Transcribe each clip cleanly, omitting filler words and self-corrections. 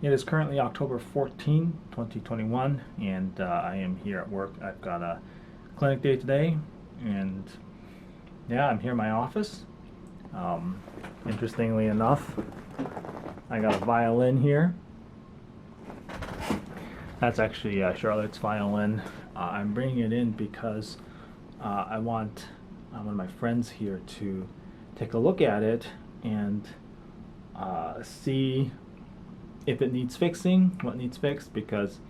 It is currently October 14, 2021, and I am here at work. I've got a clinic day today, and yeah, I'm here in my office. Um, Interestingly enough, I got a violin here. That's actually Charlotte's violin. I'm bringing it in because I want one of my friends here to take a look at it and see if it needs fixing, what needs fixed, because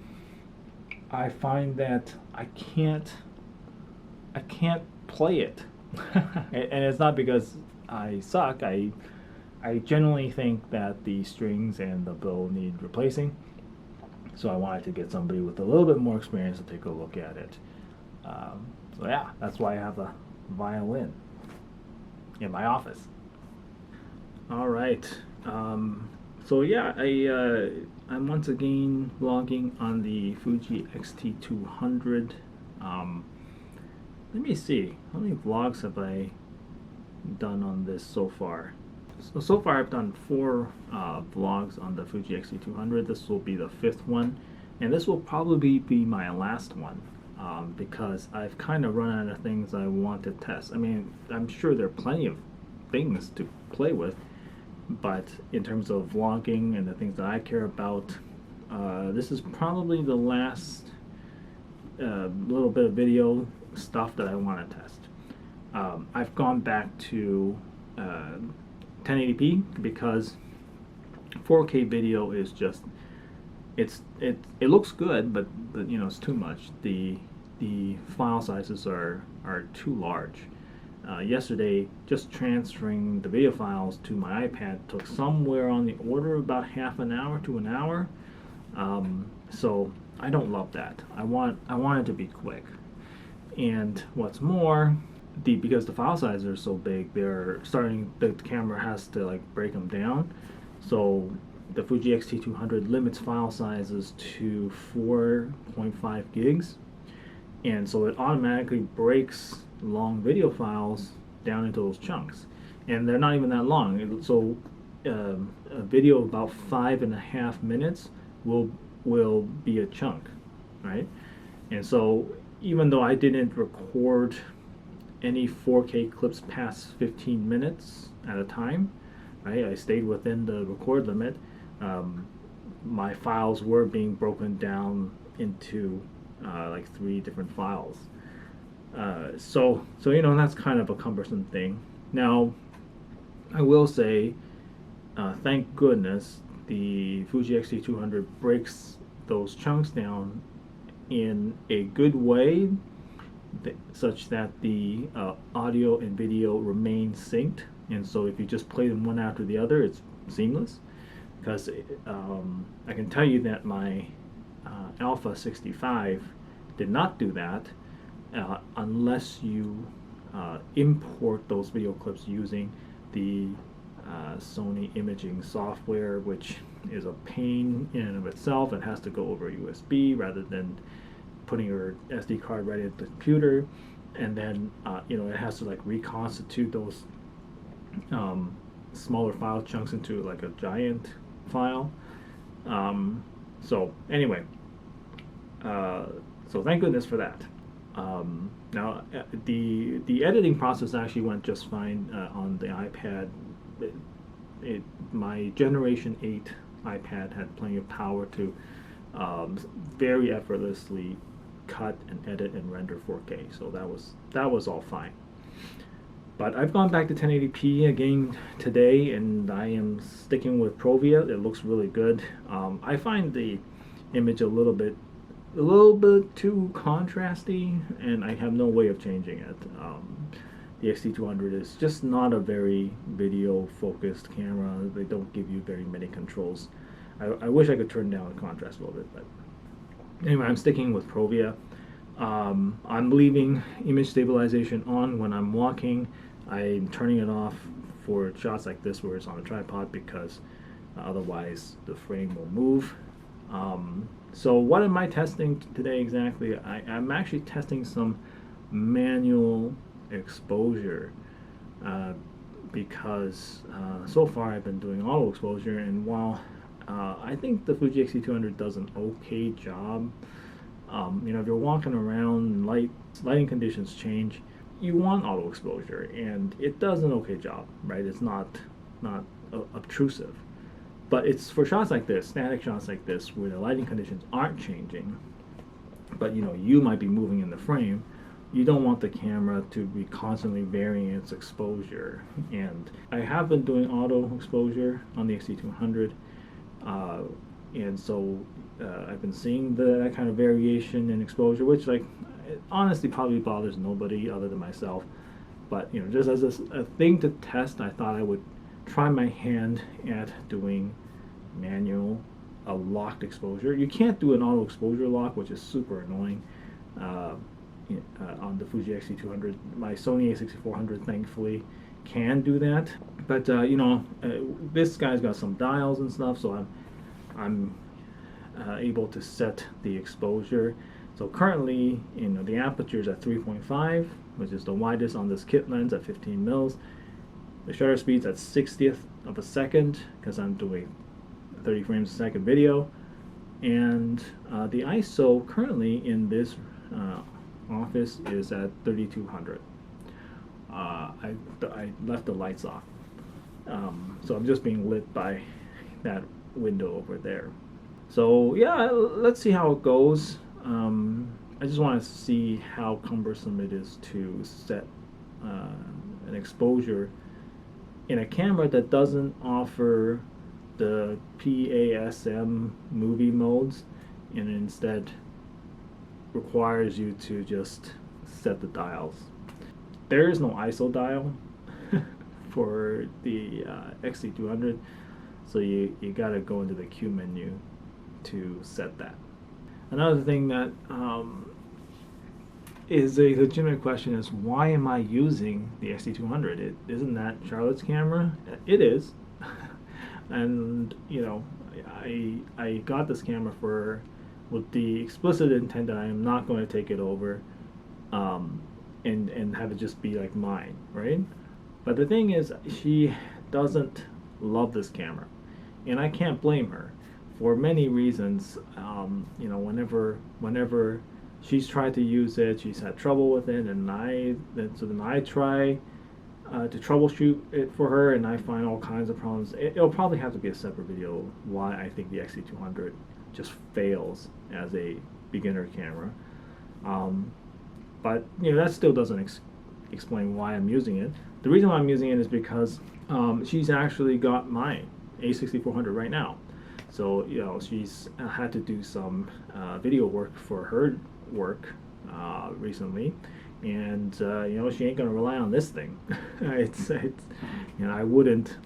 I find that I can't play it. And it's not because I suck. I generally think that the strings and the bow need replacing. So I wanted to get somebody with a little bit more experience to take a look at it. So yeah, that's why I have a violin in my office. All right. So yeah, I'm once again vlogging on the Fuji X-T200. Let me see, how many vlogs have I done on this so far? So far I've done 4 vlogs on the Fuji X-T200. This will be the 5th one, and this will probably be my last one, because I've kind of run out of things I want to test. I mean, I'm sure there are plenty of things to play with, but in terms of vlogging and the things that I care about, this is probably the last little bit of video stuff that I want to test. I've gone back to 1080p because 4K video is just it looks good, but you know, it's too much. The file sizes are too large. Yesterday, just transferring the video files to my iPad took somewhere on the order of about half an hour to an hour. So I don't love that. I want it to be quick. And what's more, because the file sizes are so big, the camera has to like break them down. So the Fuji X-T200 limits file sizes to 4.5 gigs, and so it automatically breaks long video files down into those chunks, and they're not even that long. So a video of about 5.5 minutes will be a chunk, right? And so even though I didn't record any 4K clips past 15 minutes at a time, right? I stayed within the record limit. My files were being broken down into like 3 different files. So you know, that's kind of a cumbersome thing. Now, I will say, thank goodness the Fuji X-T200 breaks those chunks down in a good way, such that the audio and video remain synced, and so if you just play them one after the other, it's seamless. Because I can tell you that my Alpha 65 did not do that, unless you import those video clips using the Sony imaging software, which is a pain in and of itself. It has to go over USB rather than putting your SD card right into the computer, and then you know, it has to like reconstitute those smaller file chunks into like a giant file. So anyway, so thank goodness for that. Now the editing process actually went just fine on the iPad. My Generation 8 iPad had plenty of power to very effortlessly cut and edit and render 4K, so that was all fine. But I've gone back to 1080p again today, and I am sticking with Provia. It looks really good. I find the image a little bit too contrasty, and I have no way of changing it. The X-T200 is just not a very video focused camera. They don't give you very many controls. I wish I could turn down the contrast a little bit, but anyway, I'm sticking with Provia. I'm leaving image stabilization on when I'm walking. I'm turning it off for shots like this where it's on a tripod, because otherwise the frame will move. So what am I testing today exactly? I'm actually testing some manual exposure, because so far I've been doing auto exposure, and while I think the Fuji X-T200 does an okay job. If you're walking around and lighting conditions change, you want auto exposure, and it does an okay job, right? It's not obtrusive, but it's for shots like this, static shots like this, where the lighting conditions aren't changing, but you might be moving in the frame. You don't want the camera to be constantly varying its exposure. And I have been doing auto exposure on the X-T200, and so I've been seeing that kind of variation in exposure, which it honestly probably bothers nobody other than myself. But just as a thing to test, I thought I would try my hand at doing manual, a locked exposure. You can't do an auto exposure lock, which is super annoying. On the Fuji X-T200, my Sony a6400 thankfully can do that. But this guy's got some dials and stuff, so I'm able to set the exposure. So currently, the aperture is at 3.5, which is the widest on this kit lens at 15 mils. The shutter speed's at 60th of a second because I'm doing 30 frames a second video, and the ISO currently in this office is at 3200. I left the lights off, so I'm just being lit by that window over there. So yeah, let's see how it goes. I just want to see how cumbersome it is to set an exposure in a camera that doesn't offer the PASM movie modes, and instead requires you to just set the dials. There is no ISO dial for the X-T200, so you gotta go into the Q menu to set that. Another thing that is a legitimate question is, why am I using the X-T200? Isn't that Charlotte's camera? It is. And I got this camera with the explicit intent that I am not going to take it over and have it just be like mine, right? But the thing is, she doesn't love this camera, and I can't blame her for many reasons. Whenever she's tried to use it, she's had trouble with it, and then I try to troubleshoot it for her, and I find all kinds of problems. It'll probably have to be a separate video why I think the X-T200 just fails as a beginner camera. But that still doesn't explain why I'm using it. The reason why I'm using it is because she's actually got my A6400 right now. So she's had to do some video work for her work recently, and she ain't gonna rely on this thing. I wouldn't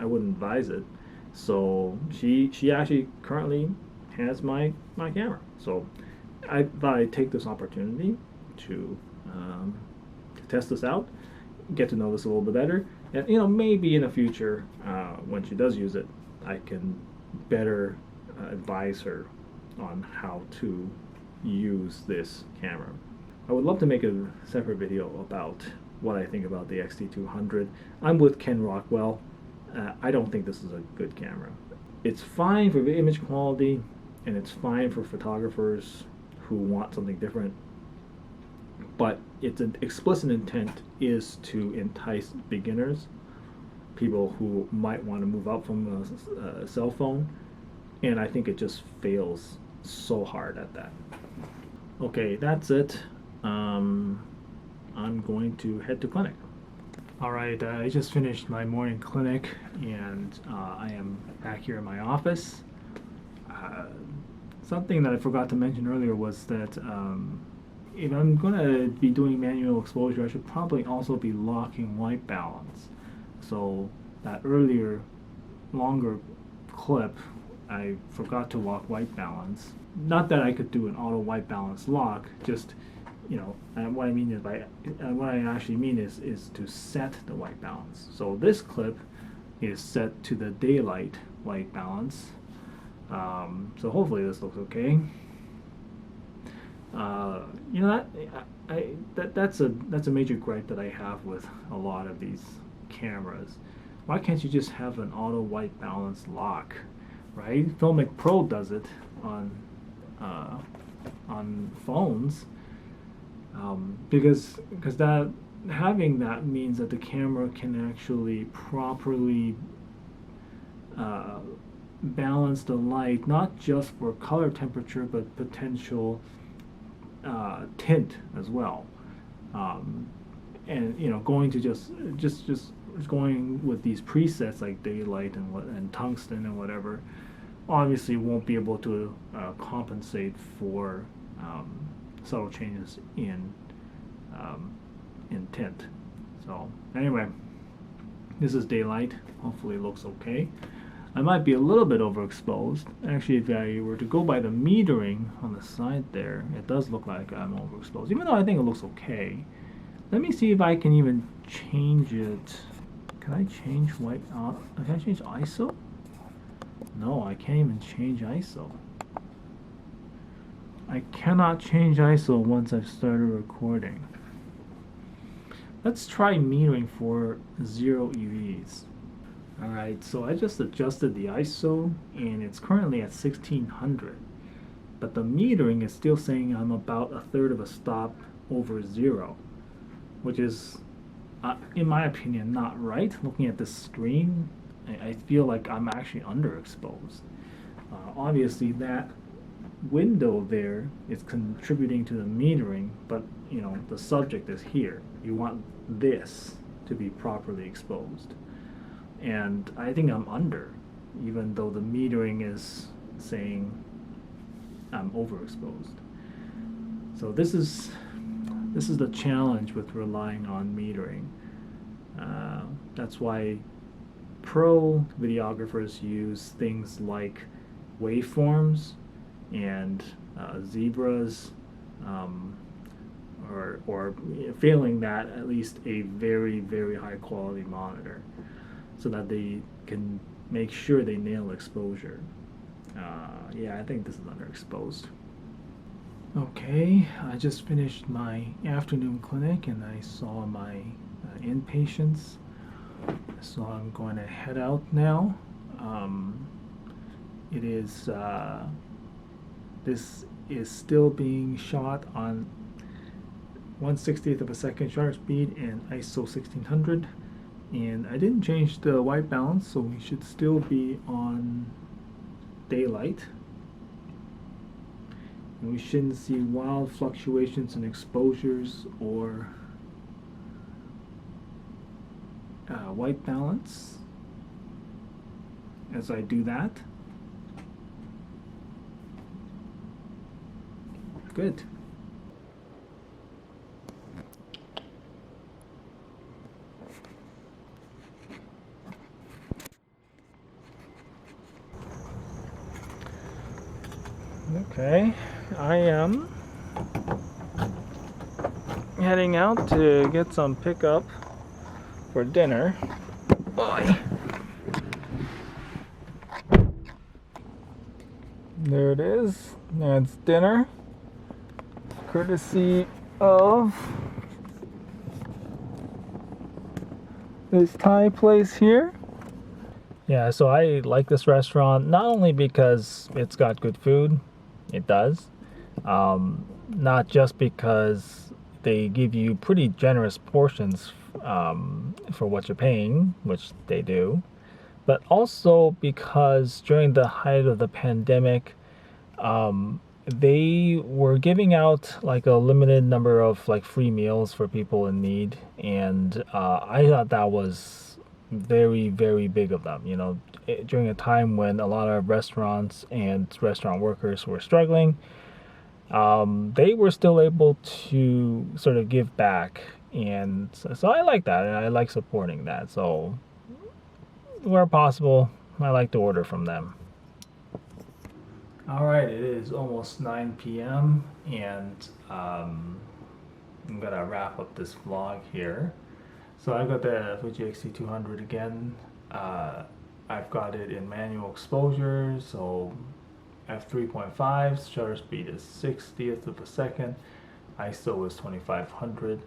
advise it. So she actually currently has my camera. So I thought I'd take this opportunity to test this out, get to know this a little bit better, and maybe in the future when she does use it, I can better advise her on how to use this camera. I would love to make a separate video about what I think about the X-T200. I'm with Ken Rockwell. I don't think this is a good camera. It's fine for the image quality, and it's fine for photographers who want something different, but its explicit intent is to entice beginners, people who might want to move up from a cell phone, and I think it just fails so hard at that. Okay, that's it. I'm going to head to clinic. Alright, I just finished my morning clinic, and I am back here in my office. Something that I forgot to mention earlier was that if I'm going to be doing manual exposure, I should probably also be locking white balance. So that earlier, longer clip, I forgot to lock white balance. Not that I could do an auto white balance lock, just what I mean is what I actually mean is to set the white balance. So this clip is set to the daylight white balance. So hopefully this looks okay. That's a major gripe that I have with a lot of these cameras. why can't you just have an auto white balance lock, right? Filmic Pro does it on phones, because that having that means that the camera can actually properly balance the light, not just for color temperature, but potential tint as well. And going to just going with these presets like daylight and tungsten and whatever, obviously won't be able to compensate for subtle changes in tint. So anyway, this is daylight. Hopefully it looks okay. I might be a little bit overexposed. Actually, if I were to go by the metering on the side there, it does look like I'm overexposed, even though I think it looks okay. Let me see if I can even change it. Can I change white? Can I change ISO? No, I can't even change ISO. I cannot change ISO once I've started recording. Let's try metering for 0 EVs. Alright, so I just adjusted the ISO and it's currently at 1600. But the metering is still saying I'm about a third of a stop over 0, which is, in my opinion, not right. Looking at this screen, I feel like I'm actually underexposed. Obviously, that window there is contributing to the metering, but the subject is here. You want this to be properly exposed. And I think I'm under, even though the metering is saying I'm overexposed. So this is the challenge with relying on metering. That's why pro videographers use things like waveforms and zebras, or failing that, at least a very, very high quality monitor, so that they can make sure they nail exposure. Yeah, I think this is underexposed. Okay, I just finished my afternoon clinic and I saw my inpatients. So I'm going to head out now. It is this is still being shot on 1/60th of a second shutter speed and ISO 1600. And I didn't change the white balance, so we should still be on daylight. And we shouldn't see wild fluctuations in exposures or white balance as I do that. Good. Okay, I am heading out to get some pickup for dinner. Boy. There it is. That's dinner, courtesy of this Thai place here. Yeah, so I like this restaurant not only because it's got good food, it does, not just because they give you pretty generous portions for what you're paying, which they do, but also because during the height of the pandemic, they were giving out like a limited number of like free meals for people in need, and I thought that was very, very big of them. During a time when a lot of restaurants and restaurant workers were struggling, they were still able to sort of give back, and so I like that, and I like supporting that. So where possible, I like to order from them. Alright, it is almost 9 p.m. and I'm gonna wrap up this vlog here. So I got the Fuji X-T200 again. I've got it in manual exposure, so f3.5, shutter speed is 60th of a second, ISO is 2500.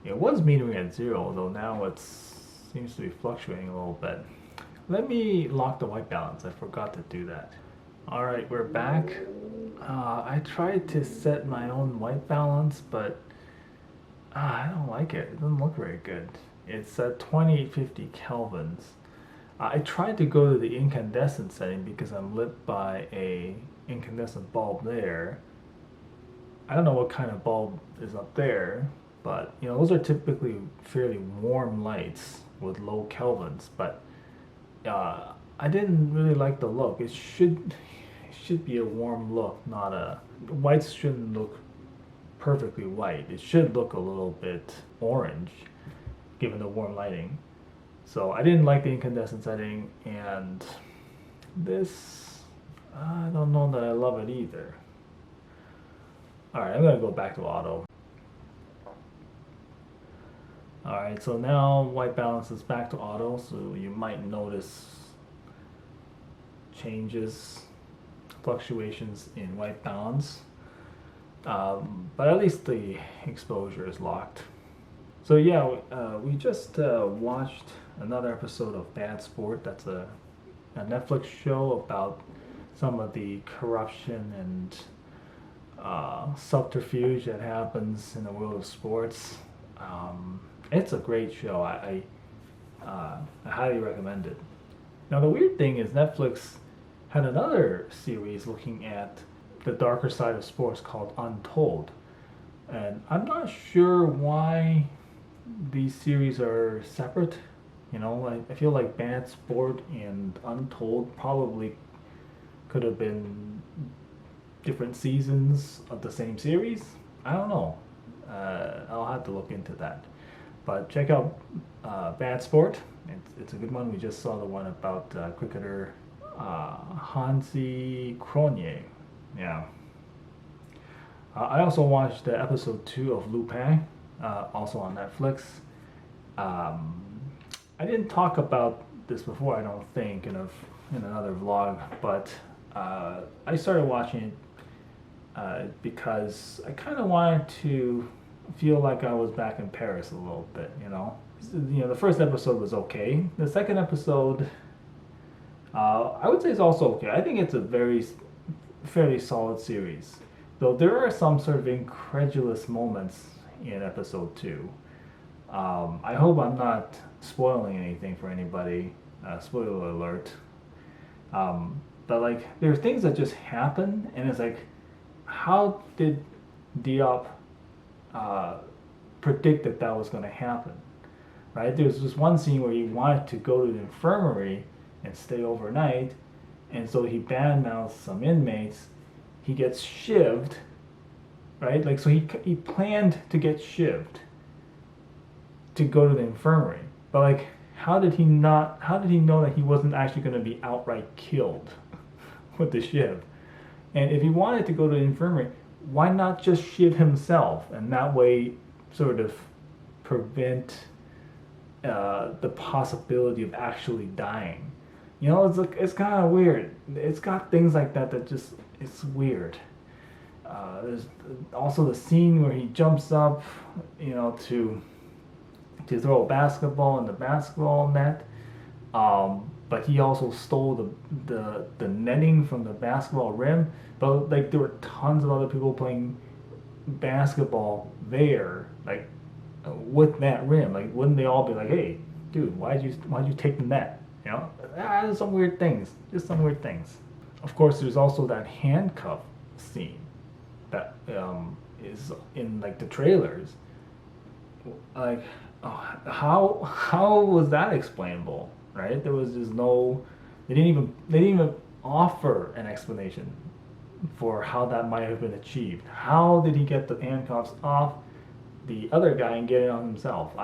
It was metering at 0, though now it's seems to be fluctuating a little bit. Let me lock the white balance. I forgot to do that. All right, we're back. I tried to set my own white balance, but I don't like it. It doesn't look very good. It's at 2850 kelvins. I tried to go to the incandescent setting because I'm lit by a incandescent bulb there. I don't know what kind of bulb is up there, but you know, those are typically fairly warm lights with low kelvins, but I didn't really like the look. It should be a warm look, not a whites shouldn't look perfectly white. It should look a little bit orange given the warm lighting. So I didn't like the incandescent setting, and this, I don't know that I love it either. Alright, I'm gonna go back to auto. Alright, so now white balance is back to auto, so you might notice changes, fluctuations in white balance. But at least the exposure is locked. So yeah, we just watched another episode of Bad Sport. That's a Netflix show about some of the corruption and subterfuge that happens in the world of sports. It's a great show. I highly recommend it. Now the weird thing is Netflix had another series looking at the darker side of sports called Untold. And I'm not sure why these series are separate. You know, I feel like Bad Sport and Untold probably could have been different seasons of the same series. I don't know. I'll have to look into that. But check out Bad Sport. It's a good one. We just saw the one about cricketer Hansi Cronje. Yeah. I also watched episode 2 of Lupin, also on Netflix. I didn't talk about this before, I don't think, in another vlog, but I started watching it because I kind of wanted to feel like I was back in Paris a little bit, you know. You know, the first episode was okay. The second episode, I would say it's also okay. I think it's a fairly solid series, though there are some sort of incredulous moments in episode 2. I hope I'm not spoiling anything for anybody. Spoiler alert. But like, there are things that just happen, and it's like, how did Diop predict that was going to happen? Right? There's this one scene where he wanted to go to the infirmary and stay overnight, and so he badmouths some inmates. He gets shivved, right? Like, so he planned to get shivved to go to the infirmary, but like, how did he know that he wasn't actually going to be outright killed with the shiv? And if he wanted to go to the infirmary, why not just shiv himself, and that way sort of prevent the possibility of actually dying? You know, it's kind of weird. It's got things like that just, it's weird. There's also the scene where he jumps up, you know, to throw a basketball in the basketball net, but he also stole the netting from the basketball rim. But like, there were tons of other people playing basketball there, like with that rim. Like, wouldn't they all be like, "Hey, dude, why'd you take the net?" You know, there's some weird things. Just some weird things. Of course, there's also that handcuff scene that is in like the trailers. Like, how was that explainable? Right? There was just no. They didn't even offer an explanation for how that might have been achieved. How did he get the handcuffs off the other guy and get it on himself?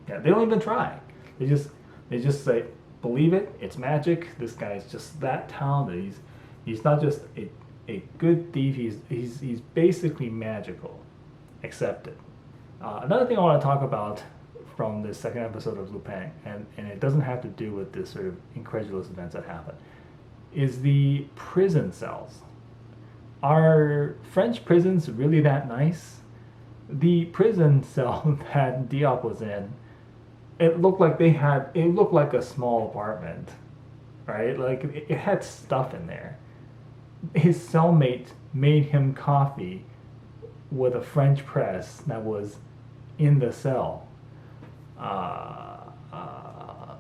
They don't even try. They just say, believe it, it's magic. This guy's just that talented. He's not just a good thief. He's basically magical. Accept it. Another thing I want to talk about from this second episode of Lupin, and it doesn't have to do with this sort of incredulous events that happen, is the prison cells. Are French prisons really that nice? The prison cell that Diop was in it looked like they had, it looked like a small apartment, right? Like it had stuff in there. His cellmate made him coffee with a French press that was in the cell. Uh, uh,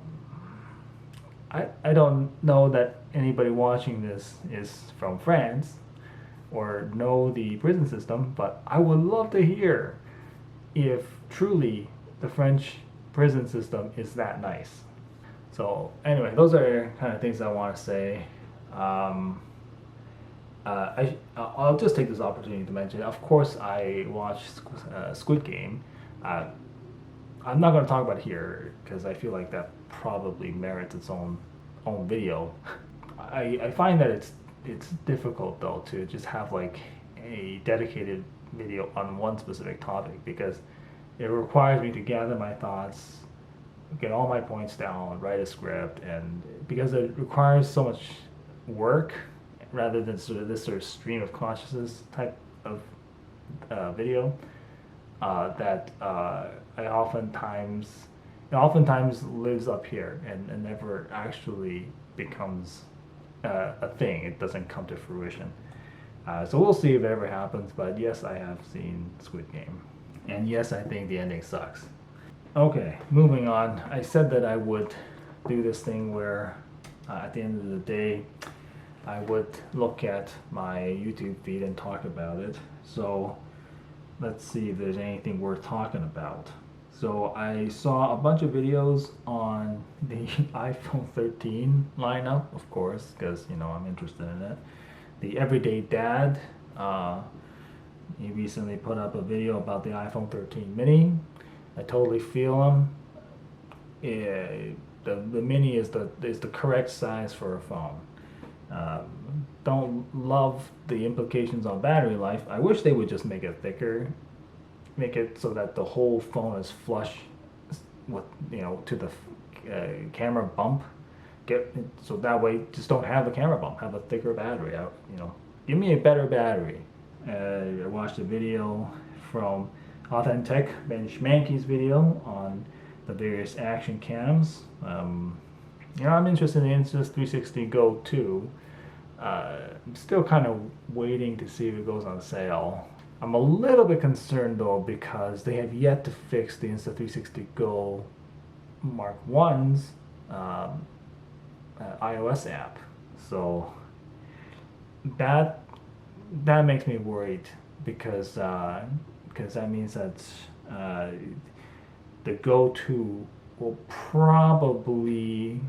I don't know that anybody watching this is from France or know the prison system, but I would love to hear if truly the French prison system is that nice. So anyway, those are kind of things I want to say. Um, I'll just take this opportunity to mention. Of course, I watched Squid Game. Uh, I'm not going to talk about it here because I feel like that probably merits its own video. I find that it's difficult though to just have like a dedicated video on one specific topic because it requires me to gather my thoughts, get all my points down, write a script, and because it requires so much work rather than sort of this sort of stream of consciousness type of video, that I oftentimes it oftentimes lives up here and never actually becomes a thing. It doesn't come to fruition. So we'll see if it ever happens. But yes, I have seen Squid Game, and yes, I think the ending sucks. Okay, moving on. I said that I would do this thing where at the end of the day, I would look at my YouTube feed and talk about it. So let's see if there's anything worth talking about. So I saw a bunch of videos on the iPhone 13 lineup, of course, because I'm interested in it. The Everyday Dad, he recently put up a video about the iPhone 13 mini. I totally feel him. The mini is the correct size for a phone. Don't love the implications on battery life. I wish they would just make it thicker, make it so that the whole phone is flush with to the camera bump. So that way, just don't have the camera bump. Have a thicker battery. Give me a better battery. I watched a video from Authentic Ben Schmanke's video on the various action cams. I'm interested in Insta360 Go 2. I'm still kind of waiting to see if it goes on sale. I'm a little bit concerned though because they have yet to fix the Insta360 Go Mark 1's iOS app. So that makes me worried because that means that the Go 2 will probably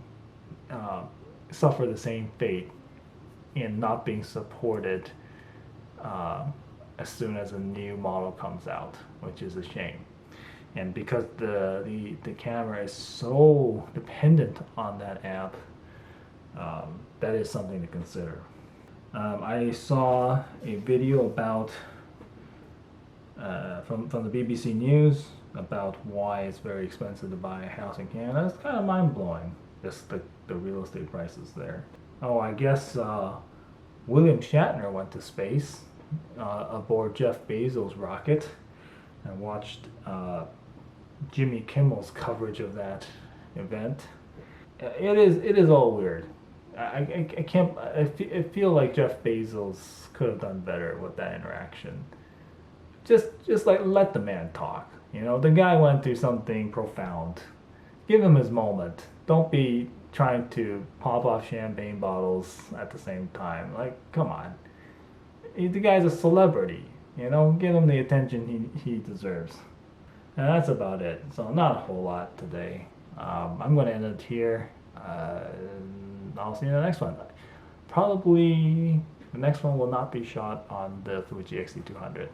suffer the same fate in not being supported as soon as a new model comes out, which is a shame. And because the camera is so dependent on that app, that is something to consider. I saw a video about from the BBC News about why it's very expensive to buy a house in Canada. It's kind of mind-blowing, just the real estate prices there. Oh, I guess William Shatner went to space aboard Jeff Bezos' rocket. I watched Jimmy Kimmel's coverage of that event. It is all weird. I feel like Jeff Bezos could have done better with that interaction. Just like let the man talk. The guy went through something profound. Give him his moment. Don't be trying to pop off champagne bottles at the same time. Like, come on. The guy's a celebrity. Give him the attention he deserves. And that's about it. So not a whole lot today. I'm going to end it here. I'll see you in the next one. Probably the next one will not be shot on the Fuji X-T200.